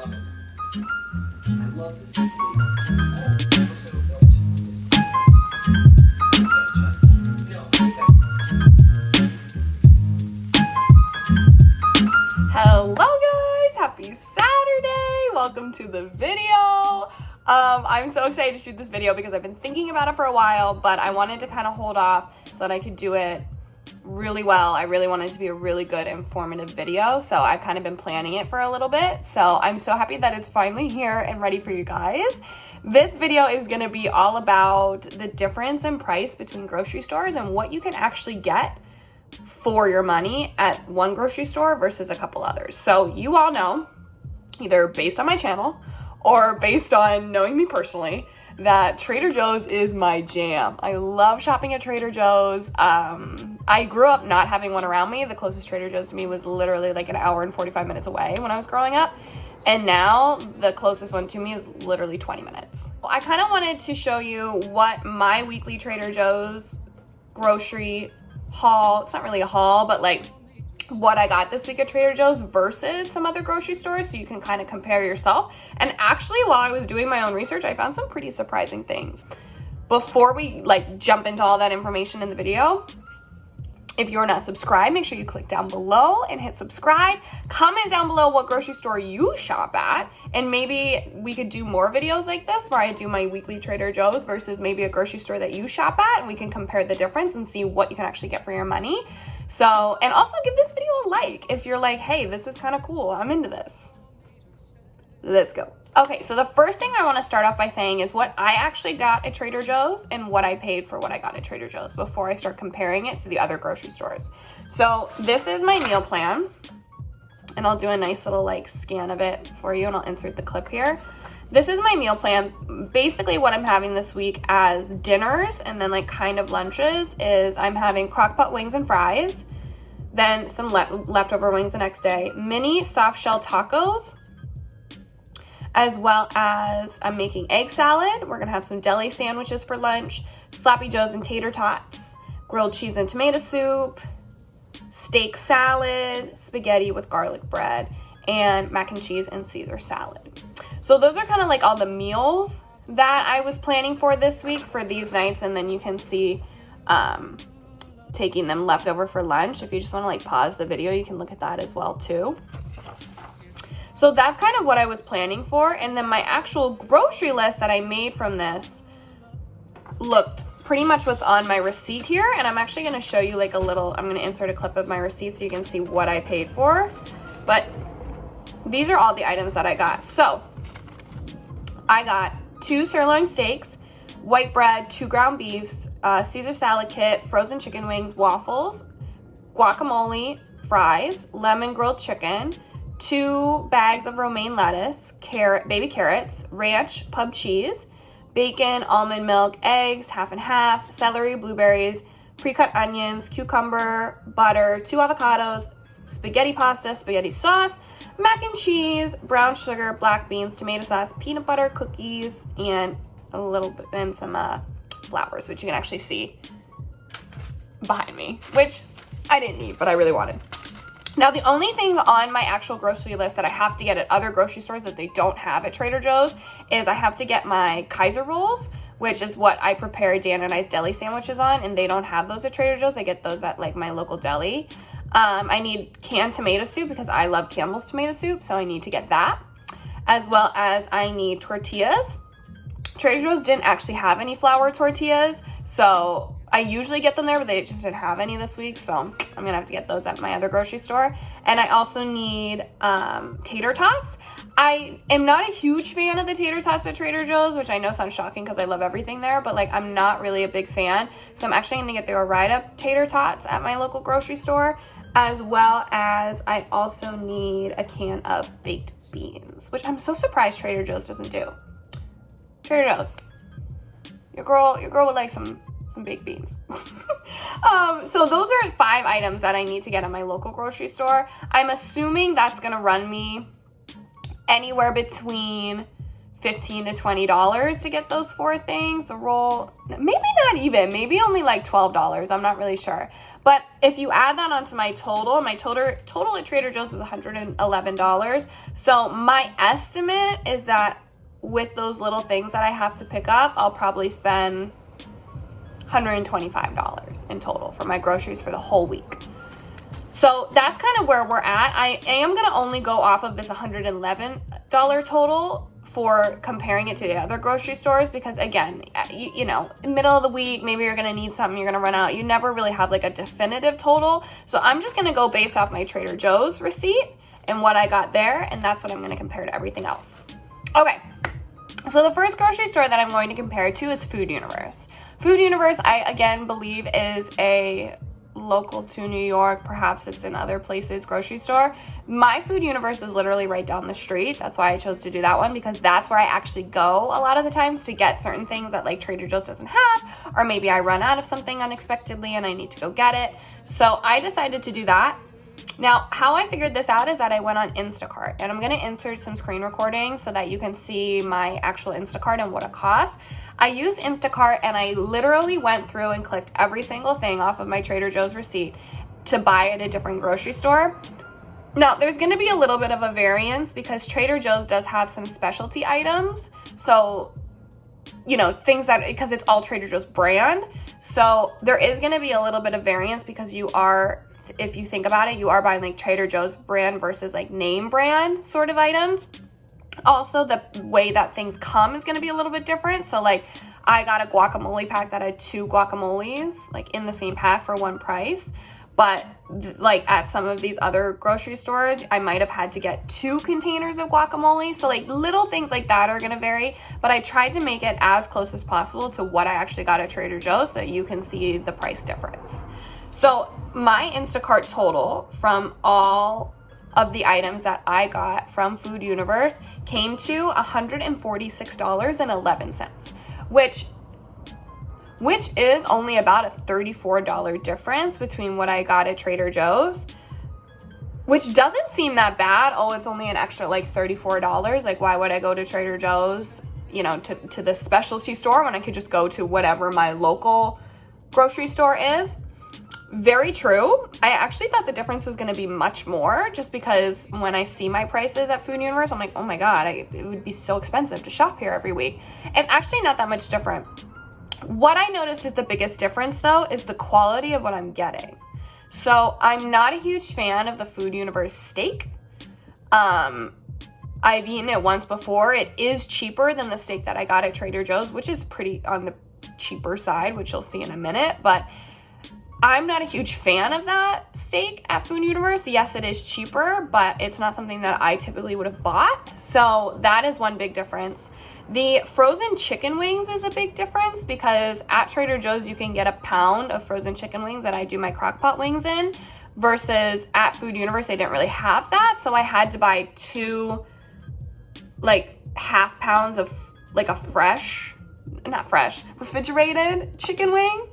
love it. I love this technique. I also built this just, Hello guys, happy Saturday. Welcome to the video. I'm so excited to shoot this video because I've been thinking about it for a while, but I wanted to kind of hold off so that I could do it really well. I really wanted it to be a really good, informative video, so I've kind of been planning it for a little bit. So I'm so happy that it's finally here and ready for you guys. This video is going to be all about the difference in price between grocery stores and what you can actually get for your money at one grocery store versus a couple others. So you all know, either based on my channel or based on knowing me personally, that Trader Joe's is my jam. I love shopping at Trader Joe's. I grew up not having one around me. The closest Trader Joe's to me was literally like an hour and 45 minutes away when I was growing up. And now the closest one to me is literally 20 minutes. I kind of wanted to show you what my weekly Trader Joe's grocery haul, it's not really a haul, but like what I got this week at Trader Joe's versus some other grocery stores, so you can kind of compare yourself. And actually, while I was doing my own research, I found some pretty surprising things. Before we like jump into all that information in the video, if you're not subscribed, make sure you click down below and hit subscribe. Comment down below what grocery store you shop at, and maybe we could do more videos like this where I do my weekly Trader Joe's versus maybe a grocery store that you shop at, and we can compare the difference and see what you can actually get for your money. So, and also give this video a like if you're like, hey, this is kind of cool, I'm into this. Let's go. Okay, so the first thing I want to start off by saying is what I actually got at Trader Joe's and what I paid for what I got at Trader Joe's before I start comparing it to the other grocery stores. So this is my meal plan, and I'll do a nice little like scan of it for you, and I'll insert the clip here. This is my meal plan. Basically what I'm having this week as dinners and then like kind of lunches is I'm having crock-pot wings and fries, then some leftover wings the next day, mini soft shell tacos, as well as I'm making egg salad. We're gonna have some deli sandwiches for lunch, sloppy joes and tater tots, grilled cheese and tomato soup, steak salad, spaghetti with garlic bread, and mac and cheese and Caesar salad. So those are kind of like all the meals that I was planning for this week for these nights, and then you can see taking them leftover for lunch. If you just want to like pause the video, you can look at that as well too. So that's kind of what I was planning for, and then my actual grocery list that I made from this looked pretty much what's on my receipt here, and I'm actually going to show you like a little, I'm going to insert a clip of my receipt so you can see what I paid for, but these are all the items that I got. So I got 2 sirloin steaks, white bread, 2 ground beefs, Caesar salad kit, frozen chicken wings, waffles, guacamole, fries, lemon grilled chicken, 2 bags of romaine lettuce, baby carrots, ranch pub cheese, bacon, almond milk, eggs, half and half, celery, blueberries, pre-cut onions, cucumber, butter, 2 avocados, spaghetti pasta, spaghetti sauce, mac and cheese, brown sugar, black beans, tomato sauce, peanut butter, cookies, and a little bit, and some flowers, which you can actually see behind me, which I didn't need, but I really wanted. Now, the only thing on my actual grocery list that I have to get at other grocery stores that they don't have at Trader Joe's is I have to get my Kaiser rolls, which is what I prepare Dan and I's deli sandwiches on, and they don't have those at Trader Joe's. I get those at like my local deli. I need canned tomato soup because I love Campbell's tomato soup, so I need to get that, as well as I need tortillas. Trader Joe's didn't actually have any flour tortillas, so I usually get them there, but they just didn't have any this week, so I'm gonna have to get those at my other grocery store. And I also need tater tots. I am not a huge fan of the tater tots at Trader Joe's, which I know sounds shocking because I love everything there, but like I'm not really a big fan. So I'm actually gonna get the Ore-Ida tater tots at my local grocery store, as well as I also need a can of baked beans, which I'm so surprised Trader Joe's doesn't do. Trader Joe's, your girl would like some baked beans. So those are 5 items that I need to get at my local grocery store. I'm assuming that's gonna run me anywhere between $15 to $20 to get those 4 things. The roll, maybe not even, maybe only like $12. I'm not really sure. But if you add that onto my total at Trader Joe's is $111. So my estimate is that with those little things that I have to pick up, I'll probably spend $125 in total for my groceries for the whole week. So that's kind of where we're at. I am going to only go off of this $111 total for comparing it to the other grocery stores, because again, you know, middle of the week, maybe you're going to need something, you're going to run out. You never really have like a definitive total. So I'm just going to go based off my Trader Joe's receipt and what I got there, and that's what I'm going to compare to everything else. Okay, so the first grocery store that I'm going to compare to is Food Universe. Food Universe, I again believe, is a local to New York, perhaps it's in other places, grocery store. My Food Universe is literally right down the street. That's why I chose to do that one, because that's where I actually go a lot of the times to get certain things that like Trader Joe's doesn't have, or maybe I run out of something unexpectedly and I need to go get it. So I decided to do that. Now, how I figured this out is that I went on Instacart, and I'm going to insert some screen recordings so that you can see my actual Instacart and what it costs. I used Instacart, and I literally went through and clicked every single thing off of my Trader Joe's receipt to buy at a different grocery store. Now, there's going to be a little bit of a variance because Trader Joe's does have some specialty items. So, you know, things that, because it's all Trader Joe's brand. So there is going to be a little bit of variance because you are, if you think about it, you are buying like Trader Joe's brand versus like name brand sort of items. Also, the way that things come is going to be a little bit different. So like I got a guacamole pack that had 2 guacamoles like in the same pack for one price. But like at some of these other grocery stores, I might have had to get 2 containers of guacamole. So like little things like that are going to vary. But I tried to make it as close as possible to what I actually got at Trader Joe's so that you can see the price difference. So my Instacart total from all of the items that I got from Food Universe came to $146.11, which is only about a $34 difference between what I got at Trader Joe's, which doesn't seem that bad. Oh, it's only an extra like $34. Like, why would I go to Trader Joe's, you know, to the specialty store when I could just go to whatever my local grocery store is? Very true. I actually thought the difference was going to be much more, just because when I see my prices at Food Universe, I'm like, oh my God, it would be so expensive to shop here every week. It's actually not that much different. What I noticed is the biggest difference, though, is the quality of what I'm getting. So I'm not a huge fan of the Food Universe steak. I've eaten it once before. It is cheaper than the steak that I got at Trader Joe's, which is pretty on the cheaper side, which you'll see in a minute. But I'm not a huge fan of that steak at Food Universe. Yes, it is cheaper, but it's not something that I typically would have bought. So that is one big difference. The frozen chicken wings is a big difference because at Trader Joe's you can get a pound of frozen chicken wings that I do my crock pot wings in, versus at Food Universe they didn't really have that. So I had to buy 2 like half pounds of like a refrigerated chicken wing.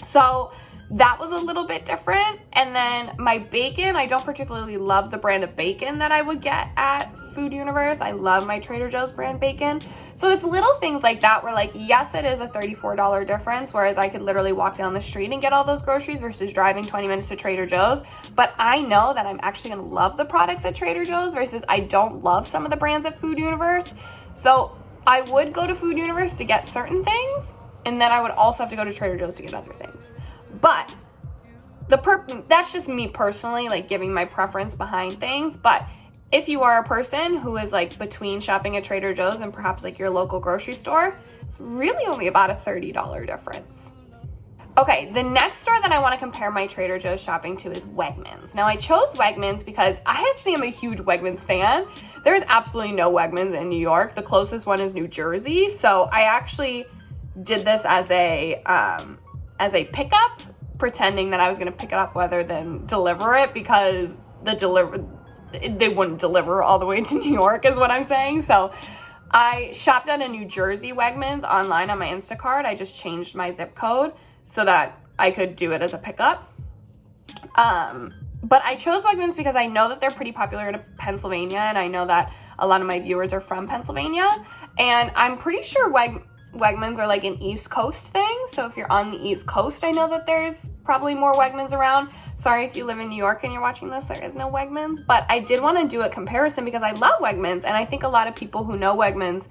So that was a little bit different. And then my bacon, I don't particularly love the brand of bacon that I would get at Food Universe. I love my Trader Joe's brand bacon. So it's little things like that where like, yes, it is a $34 difference, whereas I could literally walk down the street and get all those groceries versus driving 20 minutes to Trader Joe's. But I know that I'm actually going to love the products at Trader Joe's versus I don't love some of the brands at Food Universe. So I would go to Food Universe to get certain things, and then I would also have to go to Trader Joe's to get other things. But that's just me personally, like giving my preference behind things. But if you are a person who is like between shopping at Trader Joe's and perhaps like your local grocery store, it's really only about a $30 difference. Okay, the next store that I want to compare my Trader Joe's shopping to is Wegmans. Now I chose Wegmans because I actually am a huge Wegmans fan. There is absolutely no Wegmans in New York. The closest one is New Jersey. So I actually did this as a pickup, pretending that I was going to pick it up rather than deliver it, because they wouldn't deliver all the way to New York is what I'm saying. So I shopped at a New Jersey Wegmans online on my Instacart. I just changed my zip code so that I could do it as a pickup. But I chose Wegmans because I know that they're pretty popular in Pennsylvania, and I know that a lot of my viewers are from Pennsylvania, and I'm pretty sure Wegmans are like an East Coast thing. So if you're on the East Coast, I know that there's probably more Wegmans around. Sorry if you live in New York and you're watching this, there is no Wegmans. But I did want to do a comparison because I love Wegmans. And I think a lot of people who know Wegmans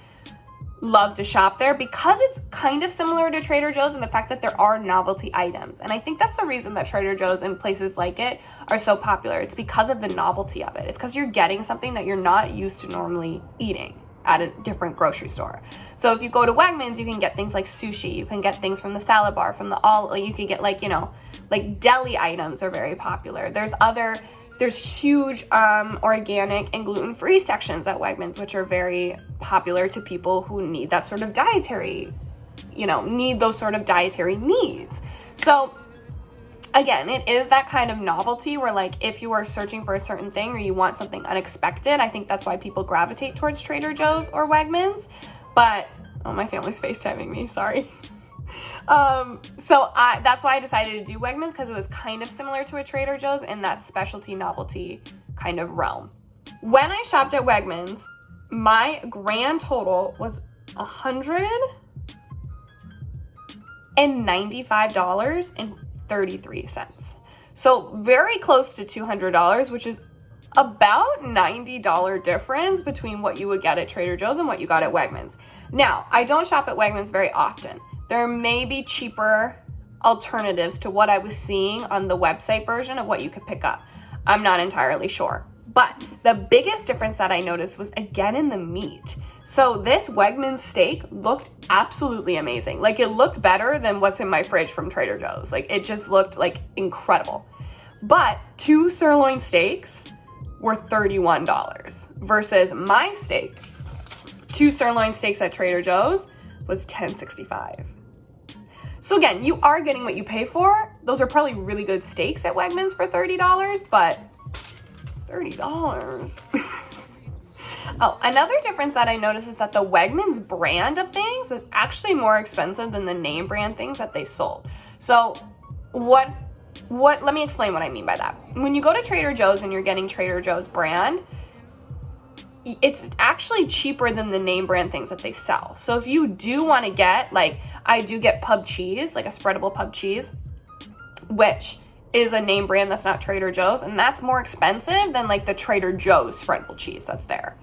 love to shop there because it's kind of similar to Trader Joe's in the fact that there are novelty items. And I think that's the reason that Trader Joe's and places like it are so popular. It's because of the novelty of it. It's because you're getting something that you're not used to normally eating at a different grocery store. So if you go to Wegmans, you can get things like sushi, you can get things from the salad bar, from the Aldi, you can get like, you know, like deli items are very popular. There's huge organic and gluten-free sections at Wegmans, which are very popular to people who need that sort of dietary, need those sort of dietary needs. So again, it is that kind of novelty where like if you are searching for a certain thing or you want something unexpected, I think that's why people gravitate towards Trader Joe's or Wegmans. But, oh, my family's FaceTiming me, sorry. That's why I decided to do Wegmans, because it was kind of similar to a Trader Joe's in that specialty novelty kind of realm. When I shopped at Wegmans, my grand total was $195.33. So very close to $200, which is about $90 difference between what you would get at Trader Joe's and what you got at Wegmans. Now, I don't shop at Wegmans very often. There may be cheaper alternatives to what I was seeing on the website version of what you could pick up. I'm not entirely sure. But the biggest difference that I noticed was again in the meat. So this Wegmans steak looked absolutely amazing. Like it looked better than what's in my fridge from Trader Joe's. Like it just looked like incredible. But 2 sirloin steaks were $31 versus my steak, 2 sirloin steaks at Trader Joe's was $10.65. So again, you are getting what you pay for. Those are probably really good steaks at Wegmans for $30, but $30. Oh, another difference that I noticed is that the Wegmans brand of things was actually more expensive than the name brand things that they sold. So let me explain what I mean by that. When you go to Trader Joe's and you're getting Trader Joe's brand, it's actually cheaper than the name brand things that they sell. So if you do want to get, like, I do get pub cheese, like a spreadable pub cheese, which is a name brand that's not Trader Joe's, and that's more expensive than like the Trader Joe's spreadable cheese that's there.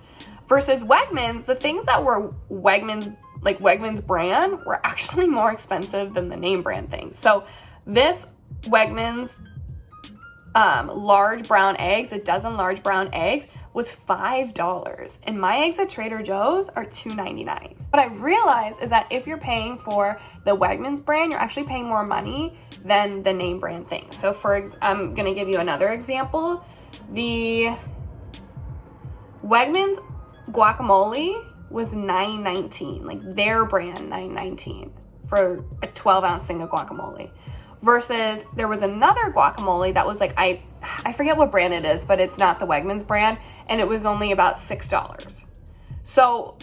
Versus Wegmans, the things that were Wegmans brand were actually more expensive than the name brand things. So this Wegmans large brown eggs, a dozen large brown eggs, was $5, and my eggs at Trader Joe's are $2.99. What I realized is that if you're paying for the Wegmans brand, you're actually paying more money than the name brand things. So I'm gonna give you another example. The Wegmans guacamole was $9.19, like their brand $9.19 for a 12-ounce thing of guacamole. Versus there was another guacamole that was like, I forget what brand it is, but it's not the Wegmans brand, and it was only about $6. So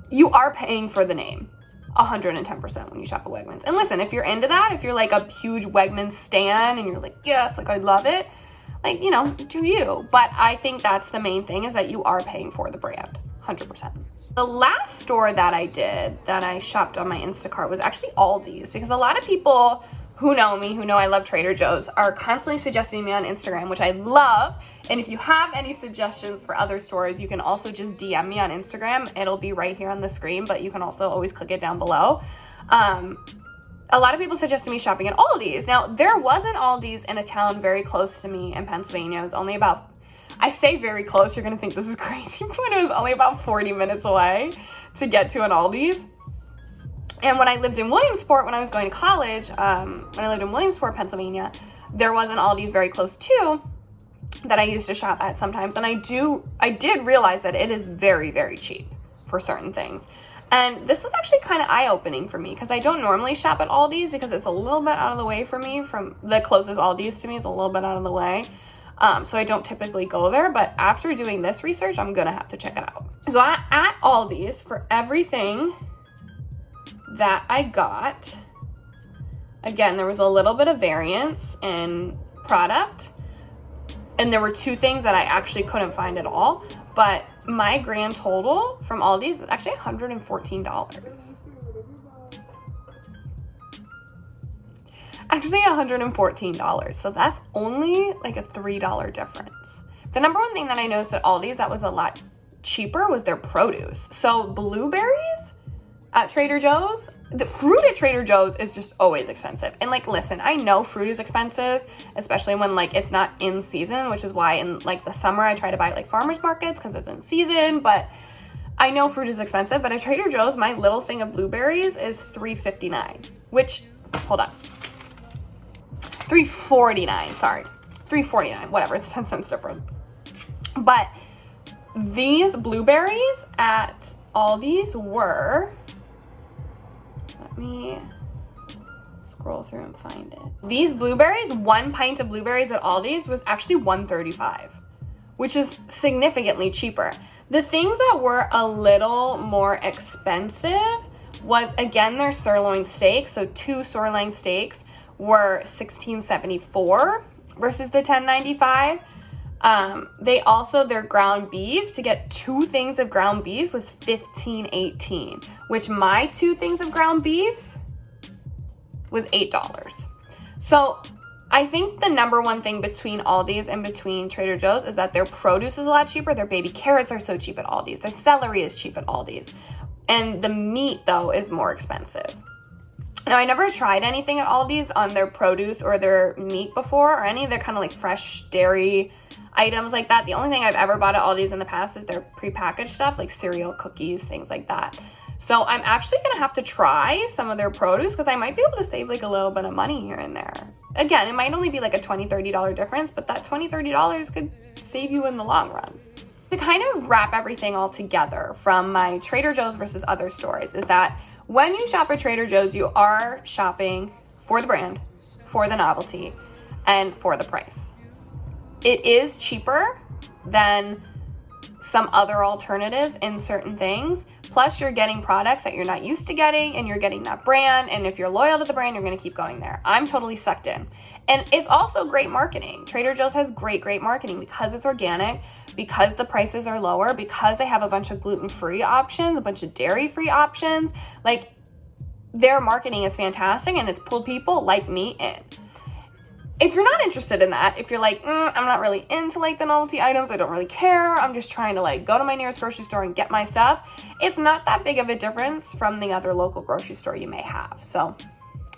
you are paying for the name 110% when you shop at Wegmans. And listen, if you're into that, if you're like a huge Wegmans stan and you're like, yes, like I love it, like, do you. But I think that's the main thing, is that you are paying for the brand 100%. The last store that I shopped on my Instacart was actually Aldi's, because a lot of people who know me, who know I love Trader Joe's, are constantly suggesting me on Instagram, which I love. And if you have any suggestions for other stores, you can also just DM me on Instagram. It'll be right here on the screen, but you can also always click it down below. A lot of people suggested me shopping at Aldi's. Now, there was an Aldi's in a town very close to me in Pennsylvania. It was only about, I say very close, you're gonna think this is crazy, but it was only about 40 minutes away to get to an Aldi's. And when I lived in Williamsport, when I was going to college, when I lived in Williamsport, Pennsylvania, there was an Aldi's very close too that I used to shop at sometimes. And I did realize that it is very, very cheap for certain things. And this was actually kind of eye-opening for me, because I don't normally shop at Aldi's because it's a little bit out of the way for me. From the closest Aldi's to me is a little bit out of the way. So I don't typically go there, but after doing this research, I'm gonna have to check it out. So at Aldi's, for everything that I got, again, there was a little bit of variance in product, and there were 2 things that I actually couldn't find at all. but my grand total from Aldi's is actually $114. Actually $114, so that's only like a $3 difference. The number one thing that I noticed at Aldi's that was a lot cheaper was their produce. So blueberries at Trader Joe's, the fruit at Trader Joe's is just always expensive. And like, listen, I know fruit is expensive, especially when like it's not in season, which is why in like the summer I try to buy like farmers markets because it's in season, but I know fruit is expensive. But at Trader Joe's, my little thing of blueberries is $3.59, which, hold on, $3.49, sorry, $3.49, whatever, it's 10 cents different. But these blueberries at Aldi's were, let me scroll through and find it. These blueberries, 1 pint of blueberries at Aldi's was actually $1.35, which is significantly cheaper. The things that were a little more expensive was, again, their sirloin steaks. So 2 sirloin steaks were $16.74 versus the $10.95. They also, their ground beef, to get 2 things of ground beef was $15.18, which my 2 things of ground beef was $8. So I think the number one thing between Aldi's and between Trader Joe's is that their produce is a lot cheaper. Their baby carrots are so cheap at Aldi's. Their celery is cheap at Aldi's. And the meat, though, is more expensive. Now, I never tried anything at Aldi's on their produce or their meat before, or any of their kind of like fresh dairy items like that. The only thing I've ever bought at Aldi's in the past is their prepackaged stuff, like cereal, cookies, things like that. So I'm actually going to have to try some of their produce because I might be able to save like a little bit of money here and there. Again, it might only be like a $20, $30 difference, but that $20, $30 could save you in the long run. To kind of wrap everything all together from my Trader Joe's versus other stores is that when you shop at Trader Joe's, you are shopping for the brand, for the novelty, and for the price. It is cheaper than some other alternatives in certain things. Plus, you're getting products that you're not used to getting, and you're getting that brand. And if you're loyal to the brand, you're going to keep going there. I'm totally sucked in. And it's also great marketing. Trader Joe's has great marketing because it's organic, because the prices are lower, because they have a bunch of gluten-free options, a bunch of dairy-free options. Like, their marketing is fantastic, and it's pulled people like me in. If you're not interested in that, if you're like, I'm not really into like the novelty items, I don't really care, I'm just trying to like go to my nearest grocery store and get my stuff, it's not that big of a difference from the other local grocery store you may have. So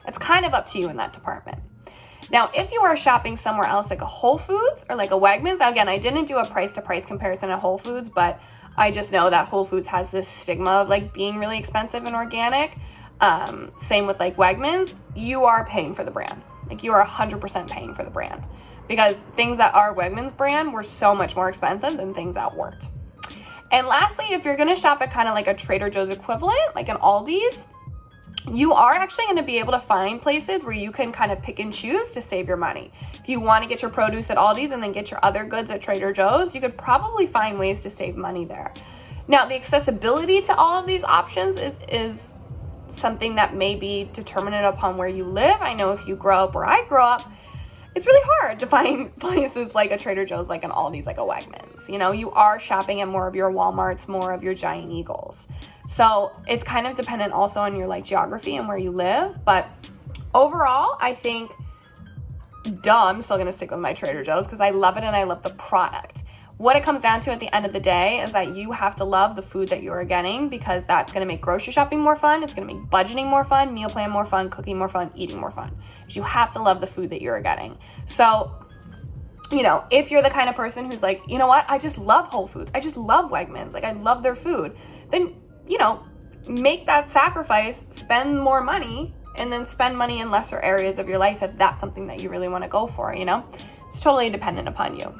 it's kind of up to you in that department. Now, if you are shopping somewhere else like a Whole Foods or like a Wegmans, again, I didn't do a price to price comparison at Whole Foods, but I just know that Whole Foods has this stigma of like being really expensive and organic. Same with like Wegmans, you are paying for the brand. Like, you are 100% paying for the brand, because things that are Wegmans brand were so much more expensive than things that weren't. And lastly, if you're going to shop at kind of like a Trader Joe's equivalent, like an Aldi's, you are actually going to be able to find places where you can kind of pick and choose to save your money. If you want to get your produce at Aldi's and then get your other goods at Trader Joe's, you could probably find ways to save money there. Now, the accessibility to all of these options is something that may be determinant upon where you live. I know if you grow up where I grew up, it's really hard to find places like a Trader Joe's, like an Aldi's, like a Wegmans. You know, you are shopping at more of your Walmarts, more of your Giant Eagles. So it's kind of dependent also on your like geography and where you live. But overall, I think, I'm still gonna stick with my Trader Joe's because I love it and I love the product. What it comes down to at the end of the day is that you have to love the food that you are getting, because that's going to make grocery shopping more fun. It's going to make budgeting more fun, meal plan more fun, cooking more fun, eating more fun. Because you have to love the food that you're getting. So, you know, if you're the kind of person who's like, you know what, I just love Whole Foods, I just love Wegmans, like I love their food, then, you know, make that sacrifice, spend more money, and then spend money in lesser areas of your life if that's something that you really want to go for, you know? It's totally dependent upon you.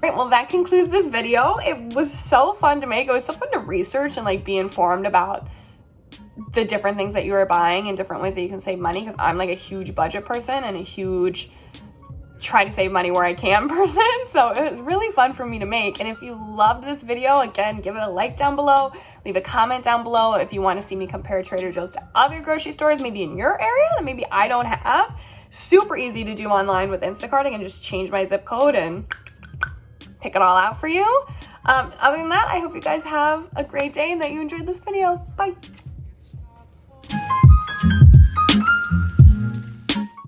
Right, well, that concludes this video. It was so fun to make. It was so fun to research and like be informed about the different things that you are buying and different ways that you can save money, because I'm like a huge budget person and a huge try to save money where I can person. So it was really fun for me to make. And if you loved this video, again, give it a like down below, leave a comment down below if you want to see me compare Trader Joe's to other grocery stores, maybe in your area that maybe I don't have. Super easy to do online with Instacart. I can just change my zip code and pick it all out for you. Other than that, I hope you guys have a great day and that you enjoyed this video. Bye.